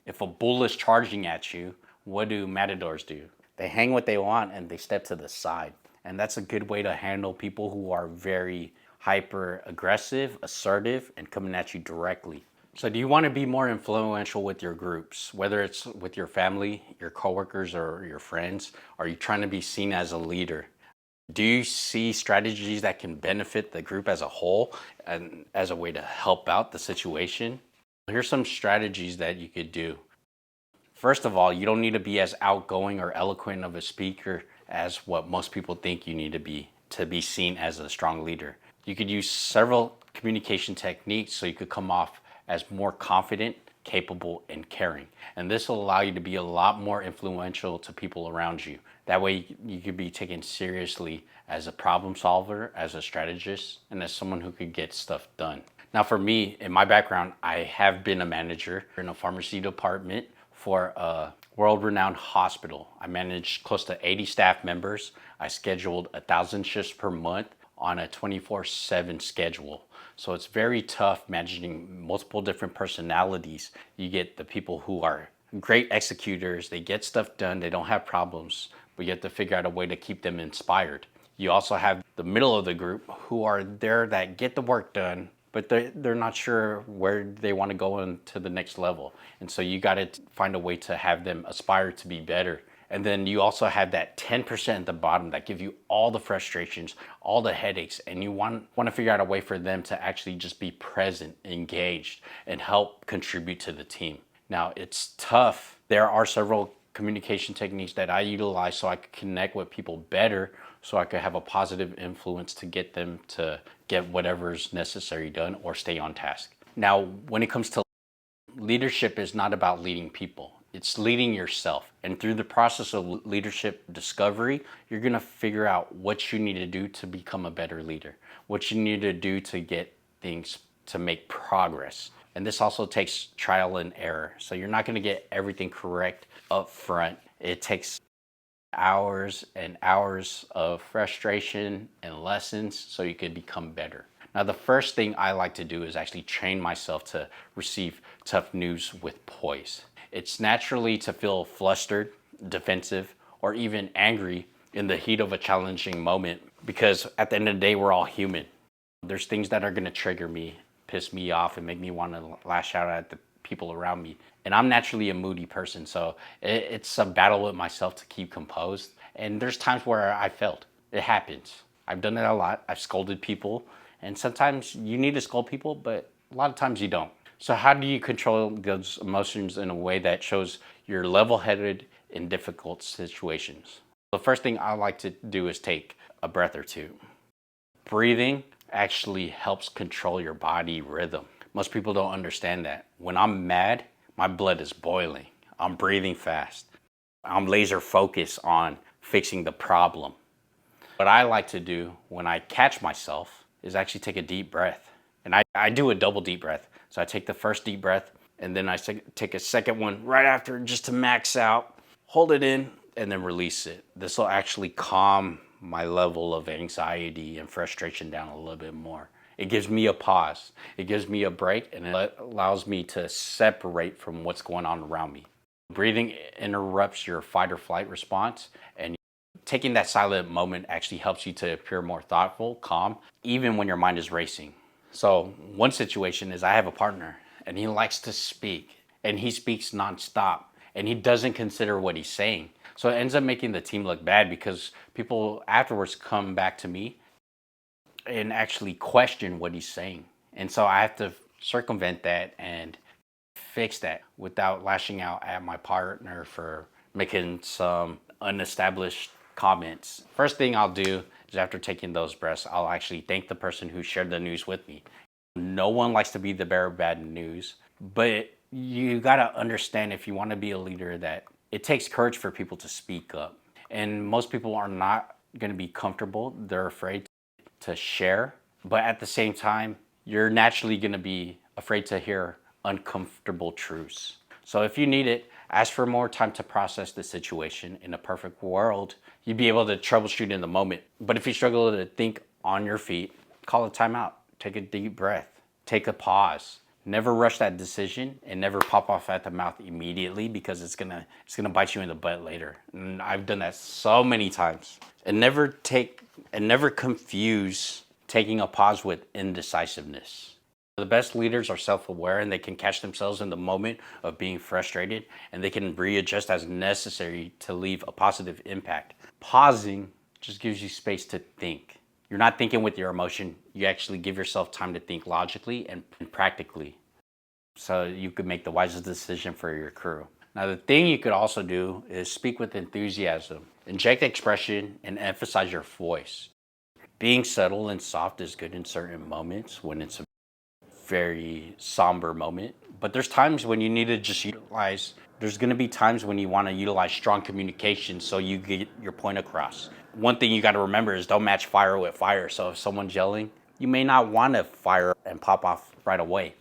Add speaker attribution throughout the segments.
Speaker 1: If a bull is charging at you, what do matadors do? They hang what they want and they step to the side. And that's a good way to handle people who are very hyper aggressive, assertive, and coming at you directly. So do you want to be more influential with your groups, whether it's with your family, your coworkers, or your friends? Are you trying to be seen as a leader? Do you see strategies that can benefit the group as a whole and as a way to help out the situation? Here's some strategies that you could do. First of all, you don't need to be as outgoing or eloquent of a speaker as what most people think you need to be seen as a strong leader. You could use several communication techniques so you could come off as more confident, capable, and caring. And this will allow you to be a lot more influential to people around you. That way you could be taken seriously as a problem solver, as a strategist, and as someone who could get stuff done. Now for me, in my background, I have been a manager in a pharmacy department for a world-renowned hospital. I managed close to 80 staff members. I scheduled 1,000 shifts per month on a 24/7 schedule. So it's very tough managing multiple different personalities. You get the people who are great executors, they get stuff done, they don't have problems, but you have to figure out a way to keep them inspired. You also have the middle of the group who are there that get the work done, but they're not sure where they want to go into the next level. And so you got to find a way to have them aspire to be better. And then you also have that 10% at the bottom that give you all the frustrations, all the headaches, and you want to figure out a way for them to actually just be present, engaged, and help contribute to the team. Now, it's tough. There are several communication techniques that I utilize so I could connect with people better, so I could have a positive influence to get them to get whatever's necessary done or stay on task. Now, when it comes to leadership, is not about leading people. It's leading yourself. And through the process of leadership discovery, you're going to figure out what you need to do to become a better leader, what you need to do to get things to make progress. And this also takes trial and error. So you're not going to get everything correct up front. It takes hours and hours of frustration and lessons so you can become better. Now, the first thing I like to do is actually train myself to receive tough news with poise. It's naturally to feel flustered, defensive, or even angry in the heat of a challenging moment, because at the end of the day, we're all human. There's things that are going to trigger me, piss me off, and make me want to lash out at the people around me. And I'm naturally a moody person, so it's a battle with myself to keep composed. And there's times where I failed. It happens. I've done it a lot. I've scolded people, and sometimes you need to scold people, but a lot of times you don't. So how do you control those emotions in a way that shows you're level-headed in difficult situations? The first thing I like to do is take a breath or two. Breathing actually helps control your body rhythm. Most people don't understand that. When I'm mad, my blood is boiling. I'm breathing fast. I'm laser focused on fixing the problem. What I like to do when I catch myself is actually take a deep breath. And I do a double deep breath. So I take the first deep breath, and then I take a second one right after just to max out, hold it in, and then release it. This will actually calm my level of anxiety and frustration down a little bit more. It gives me a pause. It gives me a break, and it allows me to separate from what's going on around me. Breathing interrupts your fight or flight response, and taking that silent moment actually helps you to appear more thoughtful, calm, even when your mind is racing. So one situation is I have a partner, and he likes to speak, and he speaks nonstop, and he doesn't consider what he's saying. So it ends up making the team look bad because people afterwards come back to me and actually question what he's saying. And so I have to circumvent that and fix that without lashing out at my partner for making some unestablished comments. First thing I'll do is, after taking those breaths, I'll actually thank the person who shared the news with me. No one likes to be the bearer of bad news, but you gotta understand, if you want to be a leader, that it takes courage for people to speak up. And most people are not gonna be comfortable. They're afraid to share, but at the same time, you're naturally gonna be afraid to hear uncomfortable truths. So if you need it, ask for more time to process the situation. In a perfect world, you'd be able to troubleshoot in the moment. But if you struggle to think on your feet, call a timeout. Take a deep breath. Take a pause. Never rush that decision and never pop off at the mouth immediately because it's gonna bite you in the butt later. And I've done that so many times. And never confuse taking a pause with indecisiveness. The best leaders are self-aware and they can catch themselves in the moment of being frustrated and they can readjust as necessary to leave a positive impact. Pausing just gives you space to think. You're not thinking with your emotion, you actually give yourself time to think logically and practically so you could make the wisest decision for your crew. Now, the thing you could also do is speak with enthusiasm, inject expression, and emphasize your voice. Being subtle and soft is good in certain moments when it's a very somber moment, but there's times when you need to just there's going to be times when you want to utilize strong communication so you get your point across. One thing you got to remember is don't match fire with fire. So if someone's yelling, you may not want to fire and pop off right away.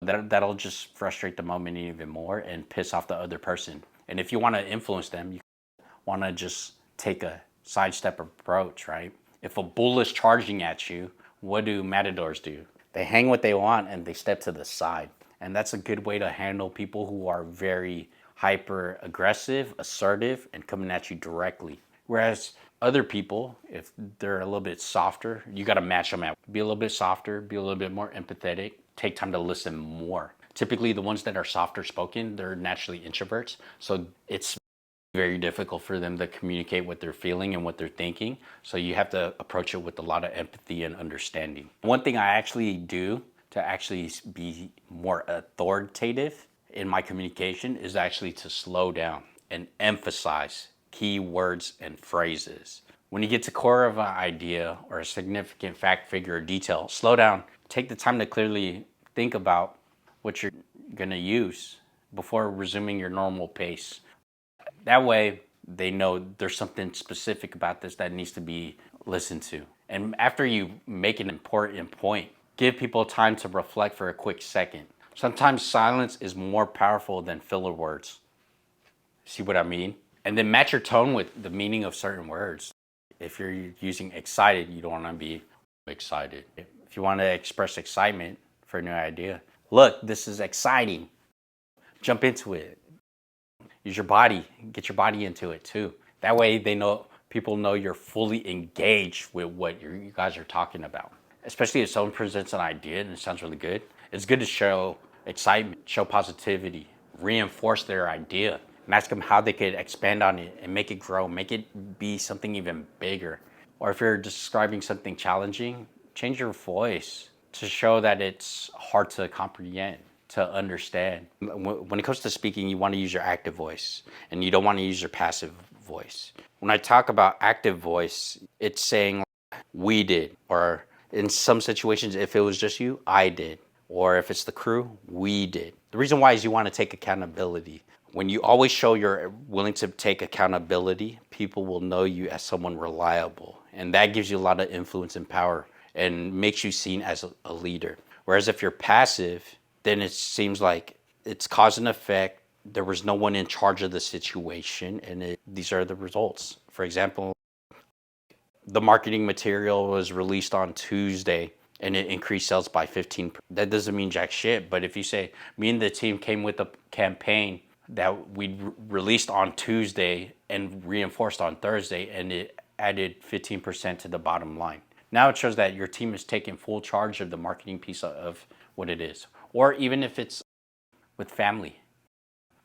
Speaker 1: That'll just frustrate the moment even more and piss off the other person. And if you want to influence them, you want to just take a sidestep approach, right? If a bull is charging at you, what do matadors do? They hang what they want and they step to the side. And that's a good way to handle people who are very hyper aggressive, assertive, and coming at you directly. Whereas other people, if they're a little bit softer, you got to match them out. Be a little bit softer, be a little bit more empathetic, take time to listen more. Typically, the ones that are softer spoken, they're naturally introverts. So it's very difficult for them to communicate what they're feeling and what they're thinking. So you have to approach it with a lot of empathy and understanding. One thing I actually do to actually be more authoritative in my communication is actually to slow down and emphasize key words and phrases. When you get to core of an idea or a significant fact, figure, or detail, slow down. Take the time to clearly think about what you're going to use before resuming your normal pace. That way, they know there's something specific about this that needs to be listened to. And after you make an important point, give people time to reflect for a quick second. Sometimes silence is more powerful than filler words. See what I mean? And then match your tone with the meaning of certain words. If you're using excited, you don't want to be excited. If you want to express excitement for a new idea, look, this is exciting. Jump into it. Use your body, get your body into it too. That way people know you're fully engaged with what you guys are talking about. Especially if someone presents an idea and it sounds really good. It's good to show excitement, show positivity, reinforce their idea, and ask them how they could expand on it and make it grow, make it be something even bigger. Or if you're describing something challenging, change your voice to show that it's hard to comprehend, to understand. When it comes to speaking, you want to use your active voice and you don't want to use your passive voice. When I talk about active voice, it's saying we did, or in some situations, if it was just you, I did. Or if it's the crew, we did. The reason why is you want to take accountability. When you always show you're willing to take accountability, people will know you as someone reliable. And that gives you a lot of influence and power and makes you seen as a leader. Whereas if you're passive, then it seems like it's cause and effect. There was no one in charge of the situation, and these are the results. For example, the marketing material was released on Tuesday and it increased sales by 15%. That doesn't mean jack shit, but if you say, me and the team came with a campaign that we released on Tuesday and reinforced on Thursday, and it added 15% to the bottom line. Now it shows that your team is taking full charge of the marketing piece of what it is. Or even if it's with family.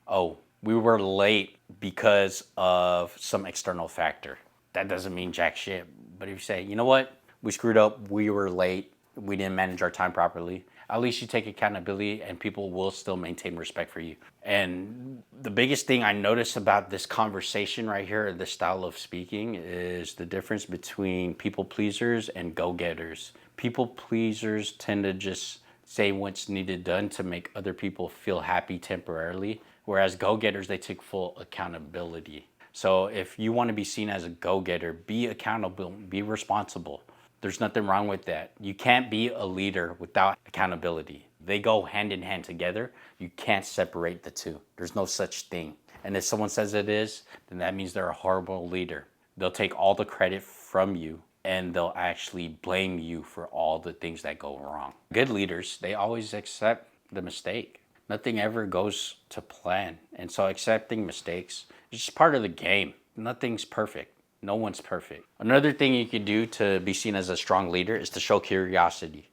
Speaker 1: Oh, we were late because of some external factor. That doesn't mean jack shit. But if you say, you know what, we screwed up, we were late, we didn't manage our time properly, at least you take accountability and people will still maintain respect for you. And the biggest thing I notice about this conversation right here, this style of speaking, is the difference between people pleasers and go-getters. People pleasers tend to just say what's needed done to make other people feel happy temporarily, whereas go-getters, they take full accountability. So if you want to be seen as a go-getter, be accountable, be responsible. There's nothing wrong with that. You can't be a leader without accountability. They go hand in hand together. You can't separate the two. There's no such thing. And if someone says it is, then that means they're a horrible leader. They'll take all the credit from you and they'll actually blame you for all the things that go wrong. Good leaders, they always accept the mistake. Nothing ever goes to plan. And so accepting mistakes is just part of the game. Nothing's perfect. No one's perfect. Another thing you could do to be seen as a strong leader is to show curiosity.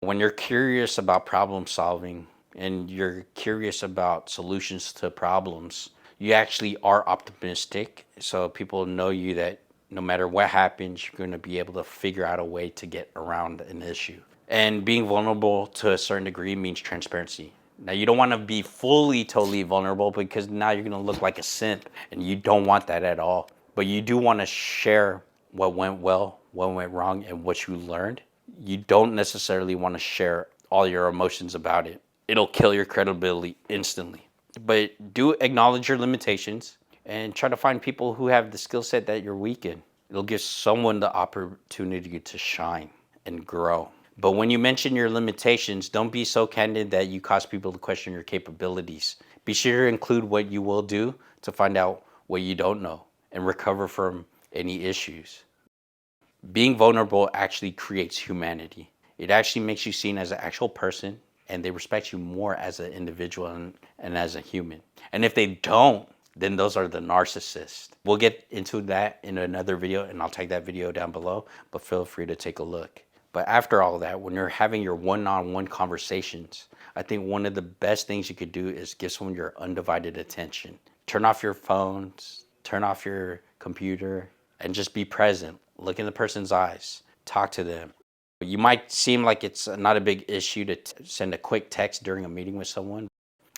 Speaker 1: When you're curious about problem solving and you're curious about solutions to problems, you actually are optimistic. So people know you that no matter what happens, you're going to be able to figure out a way to get around an issue. And being vulnerable to a certain degree means transparency. Now, you don't want to be fully, totally vulnerable because now you're going to look like a simp, and you don't want that at all. But you do want to share what went well, what went wrong, and what you learned. You don't necessarily want to share all your emotions about it. It'll kill your credibility instantly. But do acknowledge your limitations and try to find people who have the skill set that you're weak in. It'll give someone the opportunity to shine and grow. But when you mention your limitations, don't be so candid that you cause people to question your capabilities. Be sure to include what you will do to find out what you don't know and recover from any issues. Being vulnerable actually creates humanity. It actually makes you seen as an actual person, and they respect you more as an individual and as a human. And if they don't, then those are the narcissists. We'll get into that in another video, and I'll tag that video down below, but feel free to take a look. But after all that, when you're having your one-on-one conversations, I think one of the best things you could do is give someone your undivided attention. Turn off your phones, turn off your computer, and just be present. Look in the person's eyes, talk to them. You might seem like it's not a big issue to send a quick text during a meeting with someone,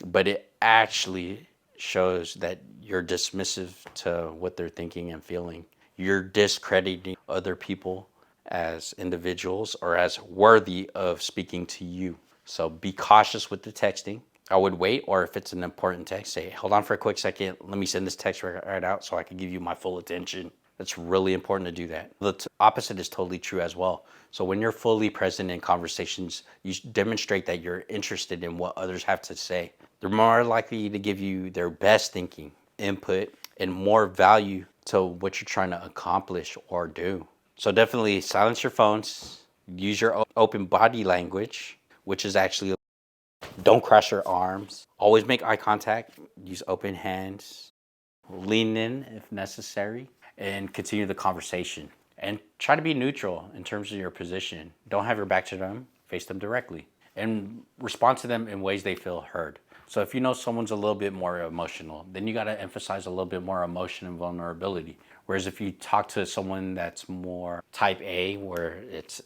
Speaker 1: but it actually shows that you're dismissive to what they're thinking and feeling. You're discrediting other people as individuals or as worthy of speaking to you. So be cautious with the texting. I would wait, or if it's an important text, say, hold on for a quick second. Let me send this text right out so I can give you my full attention. It's really important to do that. The opposite is totally true as well. So when you're fully present in conversations, you demonstrate that you're interested in what others have to say. They're more likely to give you their best thinking, input, and more value to what you're trying to accomplish or do. So definitely silence your phones, use your open body language, which is actually don't cross your arms, always make eye contact, use open hands, lean in if necessary, and continue the conversation. And try to be neutral in terms of your position. Don't have your back to them, face them directly, and respond to them in ways they feel heard. So if you know someone's a little bit more emotional, then you got to emphasize a little bit more emotion and vulnerability. Whereas if you talk to someone that's more type A, where it's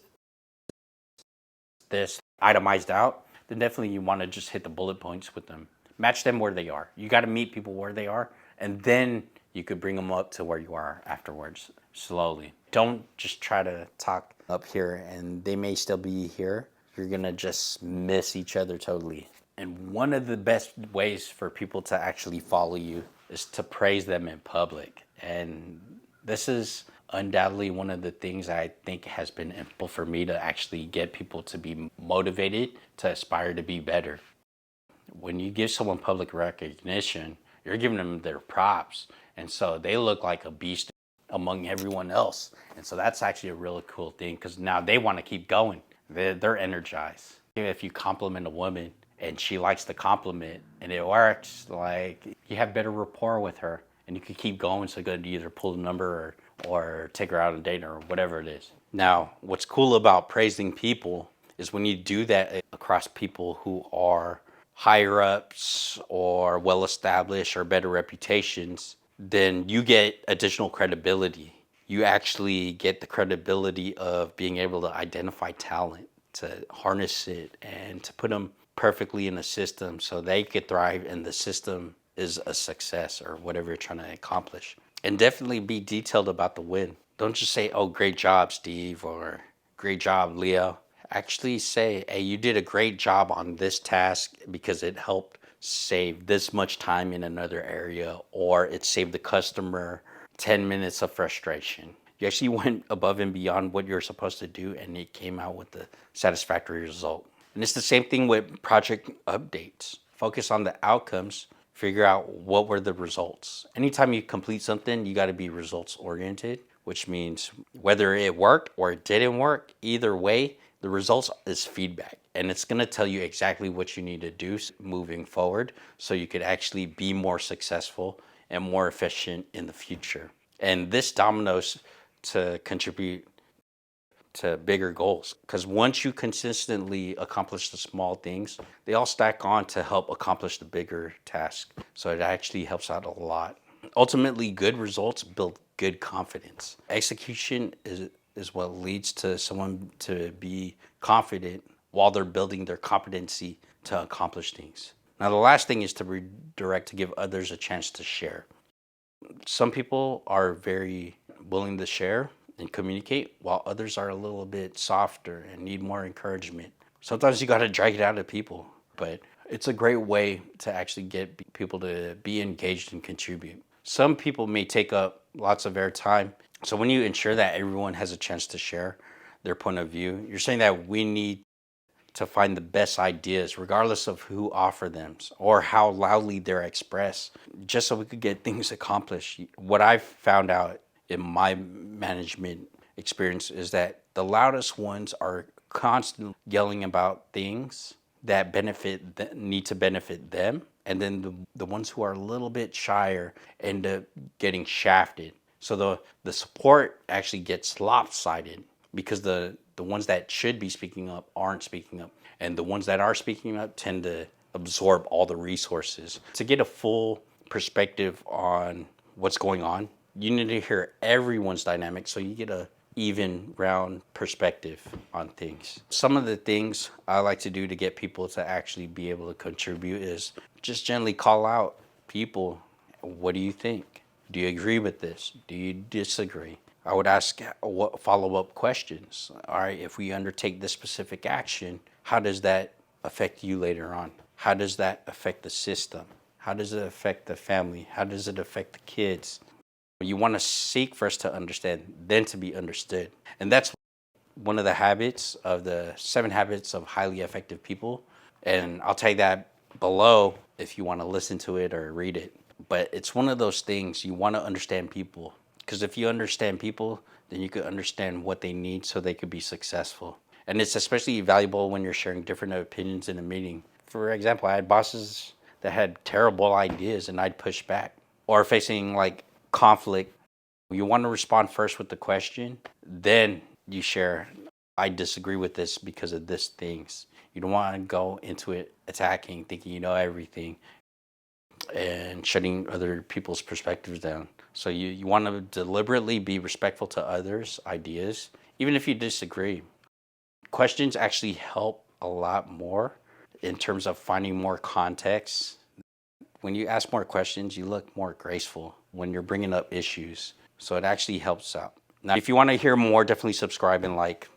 Speaker 1: this itemized out, then definitely you want to just hit the bullet points with them. Match them where they are. You got to meet people where they are, and then you could bring them up to where you are afterwards, slowly. Don't just try to talk up here and they may still be here. You're gonna just miss each other totally. And one of the best ways for people to actually follow you is to praise them in public. And this is undoubtedly one of the things I think has been important for me to actually get people to be motivated to aspire to be better. When you give someone public recognition, you're giving them their props. And so they look like a beast among everyone else. And so that's actually a really cool thing because now they want to keep going. They're energized. If you compliment a woman and she likes the compliment and it works, like you have better rapport with her and you can keep going. So you could either pull the number or take her out on a date or whatever it is. Now, what's cool about praising people is when you do that across people who are higher ups or well established or better reputations, then you get additional credibility. You actually get the credibility of being able to identify talent, to harness it, and to put them perfectly in a system so they could thrive and the system is a success or whatever you're trying to accomplish. And definitely be detailed about the win. Don't just say, oh, great job, Steve, or great job, Leo. Actually say, hey, you did a great job on this task because it helped save this much time in another area, or it saved the customer 10 minutes of frustration. You actually went above and beyond what you're supposed to do, and it came out with a satisfactory result. And it's the same thing with project updates. Focus on the outcomes, figure out what were the results. Anytime you complete something, you got to be results oriented, which means whether it worked or it didn't work, either way, The results is feedback, and it's going to tell you exactly what you need to do moving forward so you could actually be more successful and more efficient in the future. And this dominoes to contribute to bigger goals, because once you consistently accomplish the small things, they all stack on to help accomplish the bigger task. So it actually helps out a lot. Ultimately, good results build good confidence. Execution is what leads to someone to be confident while they're building their competency to accomplish things. Now, the last thing is to redirect to give others a chance to share. Some people are very willing to share and communicate, while others are a little bit softer and need more encouragement. Sometimes you got to drag it out of people, but it's a great way to actually get people to be engaged and contribute. Some people may take up lots of airtime. So when you ensure that everyone has a chance to share their point of view, you're saying that we need to find the best ideas, regardless of who offer them or how loudly they're expressed, just so we could get things accomplished. What I've found out in my management experience is that the loudest ones are constantly yelling about things that need to benefit them, and then the ones who are a little bit shyer end up getting shafted. So the support actually gets lopsided because the ones that should be speaking up aren't speaking up, and the ones that are speaking up tend to absorb all the resources. To get a full perspective on what's going on, you need to hear everyone's dynamic so you get a even round perspective on things. Some of the things I like to do to get people to actually be able to contribute is just gently call out people. What do you think? Do you agree with this? Do you disagree? I would ask what follow-up questions. All right, if we undertake this specific action, how does that affect you later on? How does that affect the system? How does it affect the family? How does it affect the kids? You want to seek first to understand, then to be understood. And that's one of the habits of the 7 habits of highly effective people. And I'll take that below if you want to listen to it or read it. But it's one of those things, you want to understand people. Because if you understand people, then you could understand what they need so they could be successful. And it's especially valuable when you're sharing different opinions in a meeting. For example, I had bosses that had terrible ideas and I'd push back. Or facing like conflict, you want to respond first with the question, then you share, I disagree with this because of this things. You don't want to go into it attacking, thinking you know everything and shutting other people's perspectives down. So you want to deliberately be respectful to others' ideas, even if you disagree. Questions actually help a lot more in terms of finding more context. When you ask more questions, you look more graceful when you're bringing up issues. So it actually helps out. Now, if you want to hear more, definitely subscribe and like.